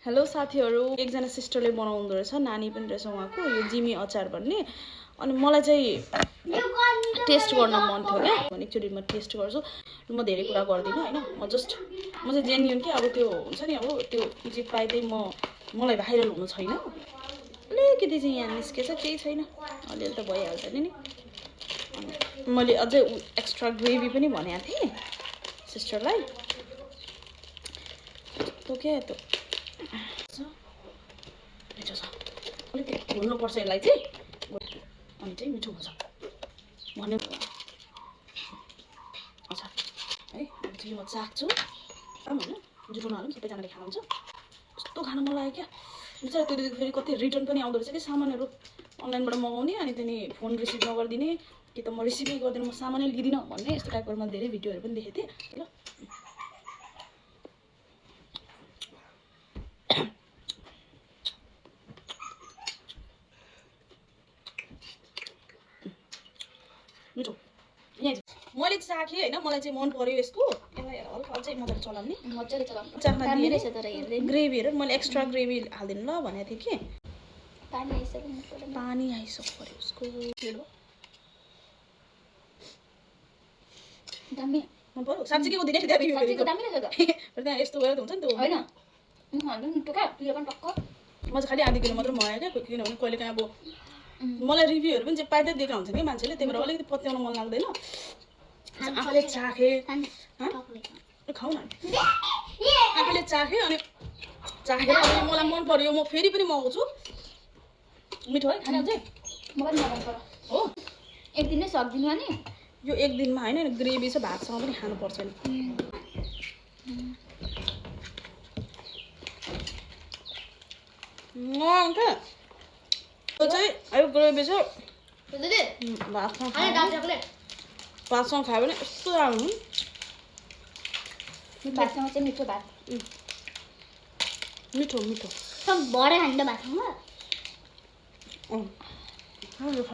Hello साथीहरु, एकजना सिस्टरले बनाउँदो रहेछ, नानी पनि रहेछ उहाँको, यो जिमी अचार भन्ने। अनि मलाई चाहिँ टेस्ट गर्न मन थियो क्या, भने एकचोटि म टेस्ट गर्छु। म धेरै कुरा गर्दिनँ हैन, म चाहिँ जेन्युन के, अब त्यो हुन्छ नि, अब त्यो जे पाए त्यही मलाई भाइरल हुनु छैन। अलिकति चाहिँ यहाँ निस्केछ, केही छैन, अलिअलि त भइहाल्छ नि। मैले अझै एक्स्ट्रा ग्रेभी पनि भनेको थिएँ सिस्टरलाई। त्यो के त्यो मिठो छ, अलिकति भुल्नुपर्छ यसलाई चाहिँ, अनि चाहिँ मिठो हुन्छ भन्ने अच्छा है। अब चाहिँ म चाख्छु होइन, जुठो नहालौँ, सबैजनाले खानुहुन्छ। कस्तो खानु मन लाग्यो क्या, बिचरा त्यो दिदीको फेरि कति रिटर्न पनि आउँदो रहेछ कि सामानहरू अनलाइनबाट मगाउने, अनि त्यहाँदेखि फोन रिसिभ नगरिदिने, कि त म रिसिभै गर्दिनँ, म सामानै लिँदिनँ भन्ने, यस्तो टाइपको मैले धेरै भिडियोहरू पनि देखेको थिएँ ल। मिठो मैले चाखेँ होइन, मलाई चाहिँ मन पर्यो यसको। यसलाई हल्का चाहिँ मजाले चलाउने, मजाले चलाउनु चाख्न दामी रहेछ। तर हेर्दै ग्रेभीहरू मैले एक्स्ट्रा ग्रेभी हालिदिनु ल भनेको थिएँ कि, पानी आइसक्नु पर्यो उसको। दामी मन पर्यो साँच्चै के को दिने त्यहाँ रिभ्यू साँच्चैको दामी रहेछ त। त्यहाँ यस्तो गरेर हुन्छ नि त्यो हैन मिठो क्या, पिरो पनि टक्क। म चाहिँ खालि आधी किलो मात्र मगाएँ क्या, किनभने कहिले काहीँ अब मलाई रिभ्यूहरू पनि चाहिँ पाइदै दिएका हुन्छ कि मान्छेले, त्यही भएर अलिकति पत्याउनु मन लाग्दैन। आफूले चाखेँ, खाऊ न, आफूले चाखेँ अनि चाखेर मलाई मन पर्यो, म फेरि पनि मगाउँछु। मिठो है खाने अझै, म पनि मन पर्यो हो। एक दिन नै सक्दिनु अनि यो एक दिनमा होइन, ग्रेभी चाहिँ भातसँग पनि खानुपर्छ नि। क्या त्यो चाहिँ यो ग्रेभी चाहिँ भातसँग खायो भने यस्तो राम्रो। भातसँग चाहिँ मिठो भात, मिठो सब भरे खान्छ भातसँग।